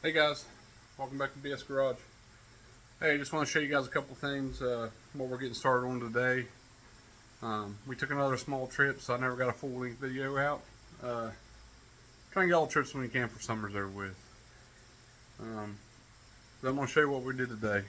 Hey guys, welcome back to BS Garage. Hey, just want to show you guys a couple things, what we're getting started on today. We took another small trip, so I never got a full length video out. Trying to get all the trips when you can for summer's over with. So I'm going to show you what we did today,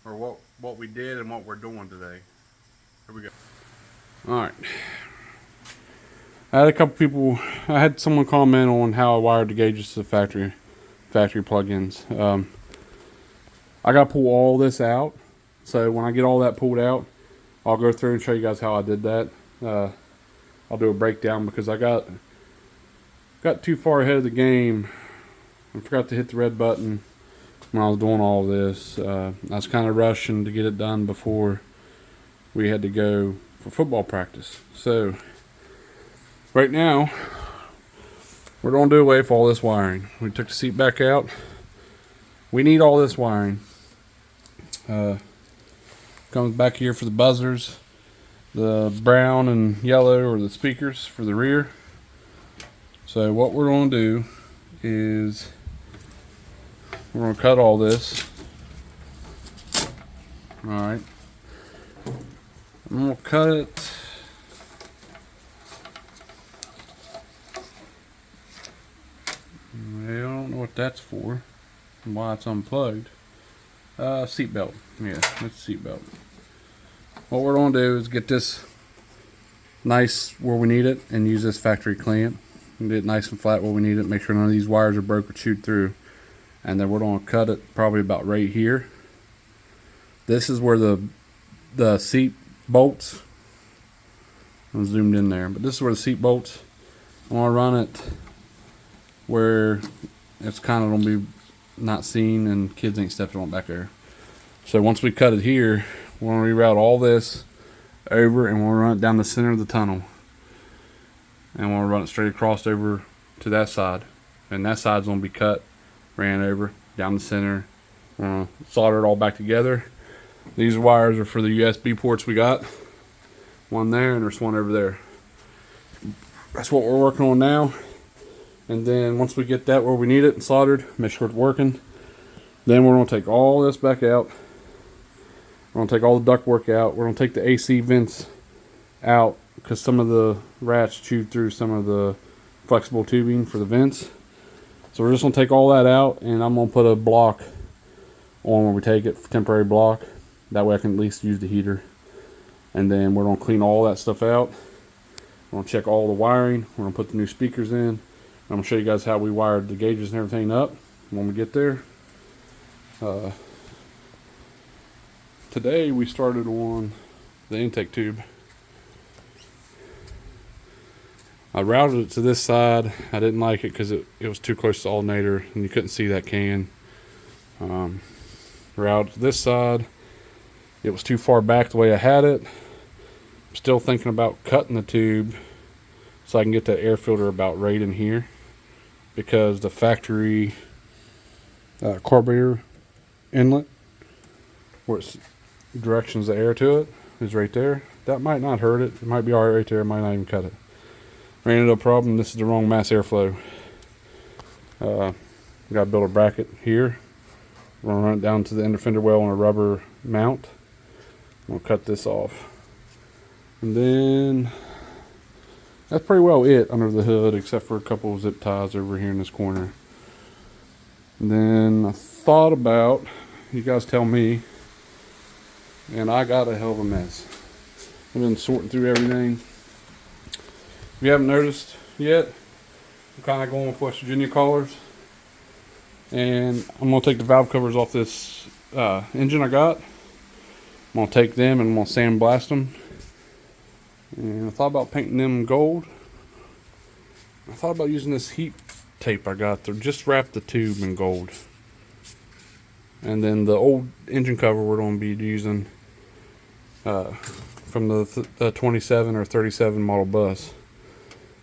or what we did and what we're doing today. Here we go. Alright. I had someone comment on how I wired the gauges to the factory plugins. I gotta pull all this out, so when I get all that pulled out, I'll go through and show you guys how I did that. I'll do a breakdown because I got too far ahead of the game. I forgot to hit the red button when I was doing all this. I was kind of rushing to get it done before we had to go for football practice. So right now we're going to do away with all this wiring. We took the seat back out. We need all this wiring. Comes back here for the buzzers. The brown and yellow are the speakers for the rear. So what we're going to do is we're going to cut all this. Alright. I'm going to cut it. I don't know what that's for and why it's unplugged. Seat belt. Yeah, it's seat belt. What we're going to do is get this nice where we need it and use this factory clamp and get it nice and flat where we need it. Make sure none of these wires are broke or chewed through. And then we're going to cut it probably about right here. This is where the seat bolts. I'm zoomed in there, but this is where the seat bolts. I want to run it where it's kind of going to be not seen and kids ain't stepping on it back there. So once we cut it here, we're going to reroute all this over and we'll run it down the center of the tunnel. And we'll run it straight across over to that side. And that side's going to be cut, ran over, down the center. Solder it all back together. These wires are for the USB ports we got. One there and there's one over there. That's what we're working on now. And then once we get that where we need it and soldered, make sure it's working, then we're going to take all this back out. We're going to take all the ductwork out. We're going to take the AC vents out because some of the rats chewed through some of the flexible tubing for the vents. So we're just going to take all that out, and I'm going to put a block on when we take it, temporary block. That way I can at least use the heater. And then we're going to clean all that stuff out. We're going to check all the wiring. We're going to put the new speakers in. I'm going to show you guys how we wired the gauges and everything up when we get there. Today we started on the intake tube. I routed it to this side. I didn't like it because it was too close to the alternator and you couldn't see that can. Routed to this side. It was too far back the way I had it. I'm still thinking about cutting the tube so I can get that air filter about right in here. Because the factory carburetor inlet, where it directions the air to it, is right there. That might not hurt it. It might be alright right there. It might not even cut it. Ran into a problem. This is the wrong mass airflow. Got to build a bracket here. We're going to run it down to the inner fender well on a rubber mount. We'll cut this off. And then that's pretty well it under the hood, except for a couple of zip ties over here in this corner. And then I thought about, you guys tell me, and I got a hell of a mess. I've been sorting through everything. If you haven't noticed yet, I'm kind of going with West Virginia collars. And I'm going to take the valve covers off this engine I got. I'm going to take them and I'm going to sandblast them. And I thought about painting them gold. I thought about using this heat tape I got to just wrap the tube in gold. And then the old engine cover we're going to be using from the 27 or 37 model bus.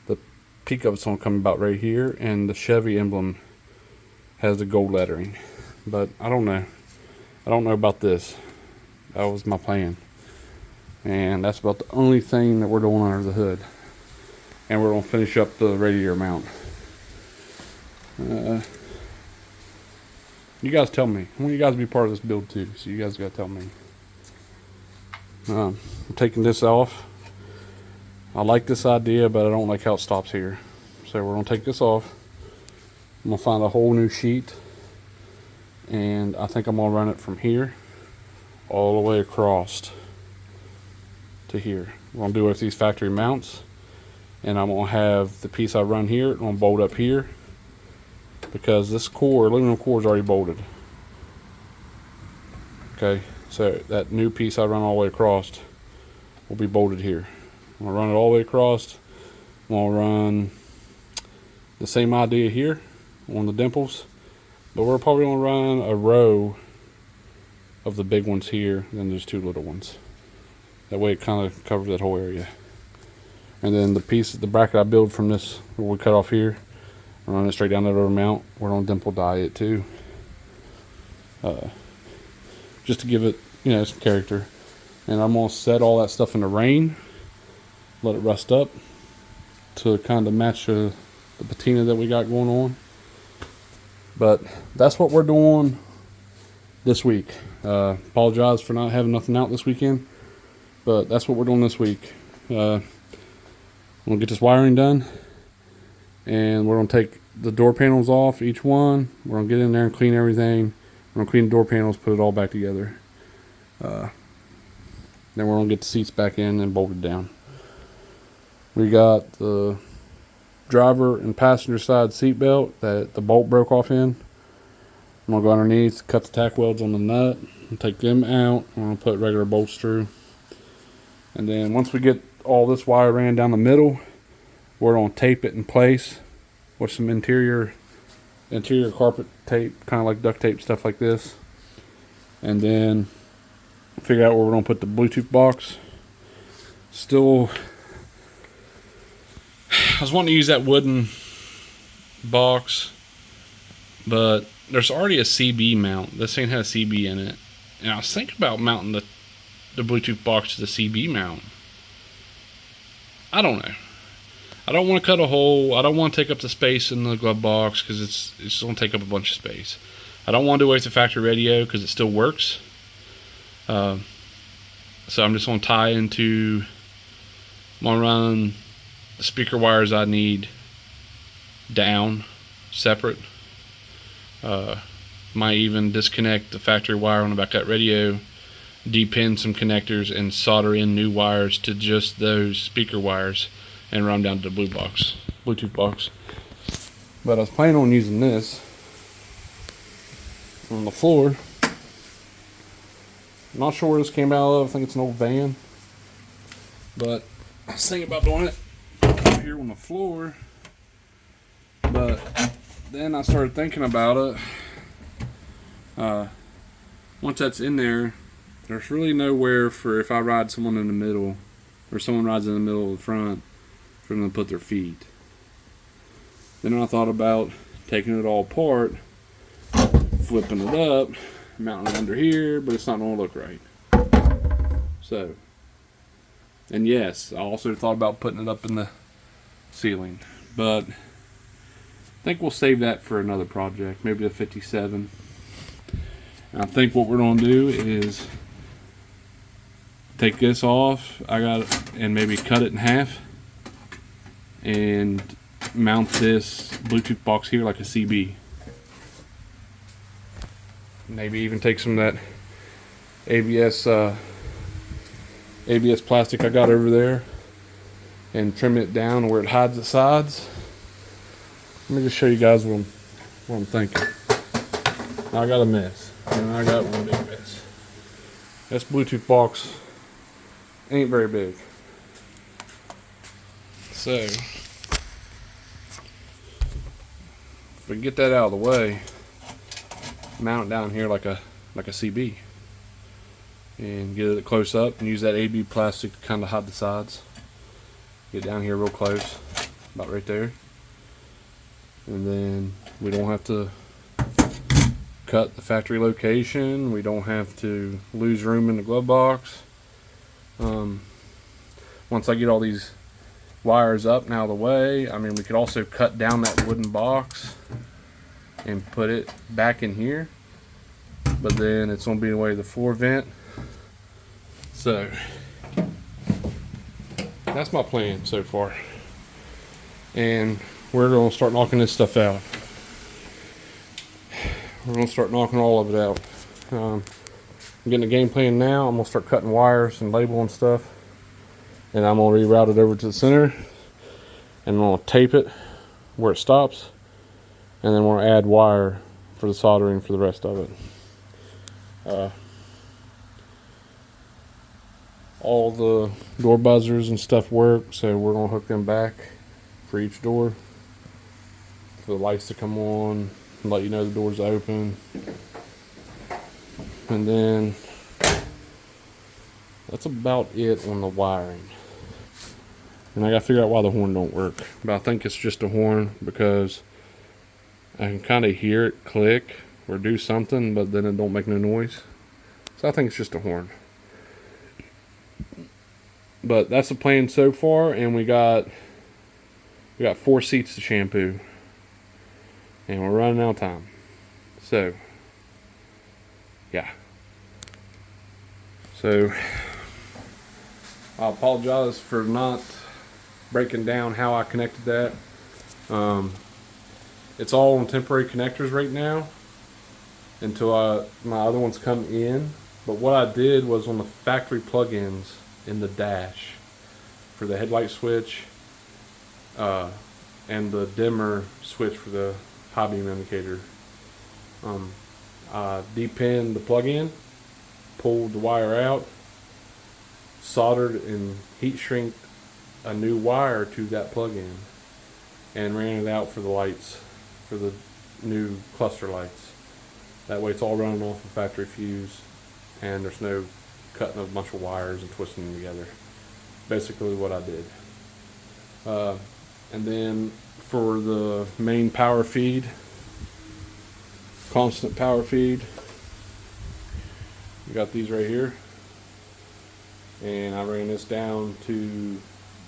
The peak of it's going to come about right here, and the Chevy emblem has the gold lettering. But I don't know. I don't know about this. That was my plan. And that's about the only thing that we're doing under the hood. And we're going to finish up the radiator mount. You guys tell me. I want you guys to be part of this build too, so you guys gotta tell me. I'm taking this off. I like this idea, but I don't like how it stops here. So we're gonna take this off. I'm gonna find a whole new sheet, and I think I'm gonna run it from here all the way across to here. I'm gonna do it with these factory mounts, and I'm gonna have the piece I run here, I'm gonna bolt up here, because this core, aluminum core, is already bolted. Okay, so that new piece I run all the way across will be bolted here. I'm gonna run it all the way across. I'm gonna run the same idea here on the dimples, but we're probably gonna run a row of the big ones here, and then there's 2 little ones. That way it kind of covers that whole area. And then the piece, the bracket I build from this, where we cut off here, run it straight down that other mount. We're gonna dimple die it too, just to give it, some character. And I'm gonna set all that stuff in the rain, let it rust up to kind of match the patina that we got going on. But that's what we're doing this week. Apologize for not having nothing out this weekend, but that's what we're doing this week. We'll get this wiring done, and we're gonna take the door panels off each one. We're gonna get in there and clean everything. We're gonna clean the door panels, put it all back together. Then we're gonna get the seats back in and bolted down. We got the driver and passenger side seat belt that the bolt broke off in. I'm gonna go underneath, cut the tack welds on the nut, and take them out. I'm gonna put regular bolts through. And then once we get all this wire ran down the middle, we're gonna tape it in place with some interior carpet tape, kind of like duct tape, stuff like this. And then figure out where we're gonna put the Bluetooth box. Still, I was wanting to use that wooden box, but there's already a CB mount. This thing has a CB in it, and I was thinking about mounting the Bluetooth box to the CB mount. I don't know. I don't want to cut a hole. I don't want to take up the space in the glove box, because it's going to take up a bunch of space. I don't want to do away with the factory radio, because it still works. So I'm just going to tie into, I'm going to run the speaker wires I need down separate. Might even disconnect the factory wire on the back of that radio, depin some connectors, and solder in new wires to just those speaker wires, and run down to the Bluetooth box. But I was planning on using this on the floor. I'm not sure where this came out of. I think it's an old van. But I was thinking about doing it here on the floor. But then I started thinking about it. Once that's in there, there's really nowhere for, if I ride someone in the middle, or someone rides in the middle of the front, for them to put their feet. Then I thought about taking it all apart, flipping it up, mounting it under here, but it's not going to look right. So, and yes, I also thought about putting it up in the ceiling, but I think we'll save that for another project, maybe the 57. And I think what we're going to do is take this off, and maybe cut it in half, and mount this Bluetooth box here like a CB. Maybe even take some of that ABS plastic I got over there and trim it down where it hides the sides. Let me just show you guys what I'm thinking. I got a mess, and I got one big mess. This Bluetooth box ain't very big. So, if we get that out of the way, mount it down here like a CB, and get it close up, and use that AB plastic to kind of hide the sides. Get down here real close, about right there, and then we don't have to cut the factory location. We don't have to lose room in the glove box. Once I get all these wires up and out of the way, I mean, we could also cut down that wooden box and put it back in here. but then it's gonna be away the floor vent. So that's my plan so far, and we're gonna start knocking this stuff out. We're gonna start knocking all of it out. I'm getting a game plan now. I'm gonna start cutting wires and labeling stuff, and I'm gonna reroute it over to the center, and I'm gonna tape it where it stops, and then we're gonna add wire for the soldering for the rest of it. All the door buzzers and stuff work, so we're gonna hook them back for each door for the lights to come on and let you know the door's open. And then that's about it on the wiring. And I gotta figure out why the horn don't work, but I think it's just a horn because I can kind of hear it click or do something, but then it don't make no noise. So I think it's just a horn. But that's the plan so far, and we got 4 seats to shampoo, and we're running out of time. So yeah. So I apologize for not breaking down how I connected that. It's all on temporary connectors right now until my other ones come in. But what I did was on the factory plug-ins in the dash for the headlight switch and the dimmer switch for the high beam indicator. I depinned the plug-in, pulled the wire out, soldered and heat shrinked a new wire to that plug-in, and ran it out for the lights, for the new cluster lights. That way it's all running off a factory fuse, and there's no cutting a bunch of wires and twisting them together. Basically what I did. And then for the main power feed, constant power feed, we got these right here, and I ran this down to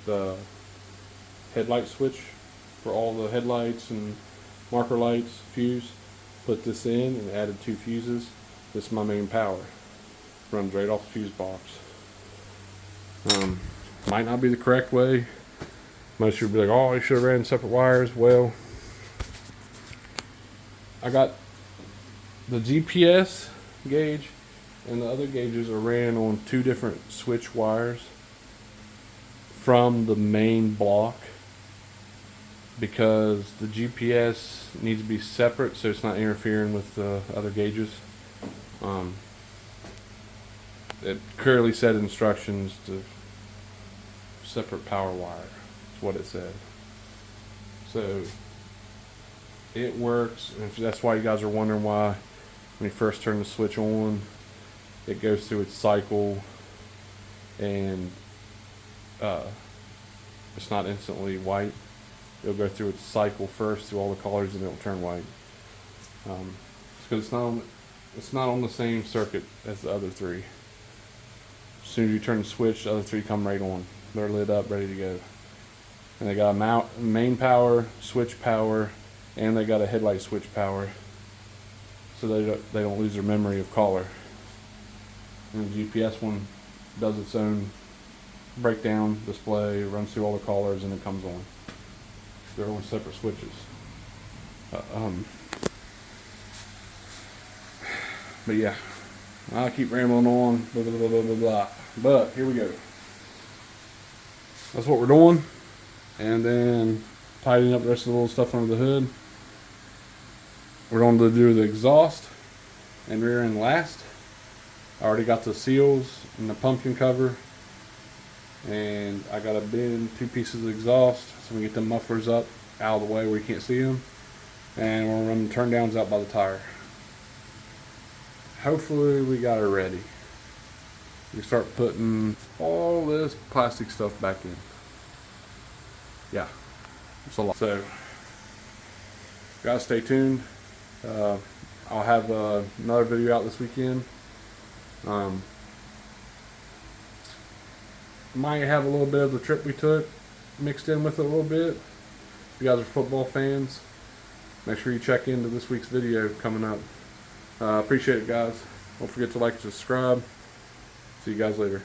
the headlight switch for all the headlights and marker lights fuse. Put this in and added 2 fuses. This is my main power. Runs right off the fuse box. Might not be the correct way. Most people will be like, oh, you should have ran separate wires. Well, I got the GPS gauge and the other gauges are ran on 2 different switch wires from the main block, because the GPS needs to be separate so it's not interfering with the other gauges. It clearly said instructions to separate power wire. That's what it said. So it works, and that's why you guys are wondering why when you first turn the switch on, it goes through its cycle and it's not instantly white. It'll go through its cycle first through all the colors, and it'll turn white. Because it's not on the same circuit as the other 3. As soon as you turn the switch, the other 3 come right on. They're lit up, ready to go. And they got a main power, switch power, and they got a headlight switch power, so they don't lose their memory of color. And the GPS one does its own breakdown display, runs through all the colors, and it comes on. They're on separate switches. But yeah, I'll keep rambling on, blah, blah, blah, blah, blah, blah. But here we go. That's what we're doing. And then tidying up the rest of the little stuff under the hood. We're going to do the exhaust and rear end last. I already got the seals and the pumpkin cover. And I got to bend 2 pieces of exhaust so we get the mufflers up out of the way where you can't see them. And we're going to run the turn downs out by the tire. Hopefully we got it ready. We start putting all this plastic stuff back in. Yeah, it's a lot. So, guys, stay tuned. I'll have another video out this weekend. Might have a little bit of the trip we took mixed in with it a little bit. If you guys are football fans, make sure you check into this week's video coming up. Appreciate it, guys. Don't forget to like and subscribe. See you guys later.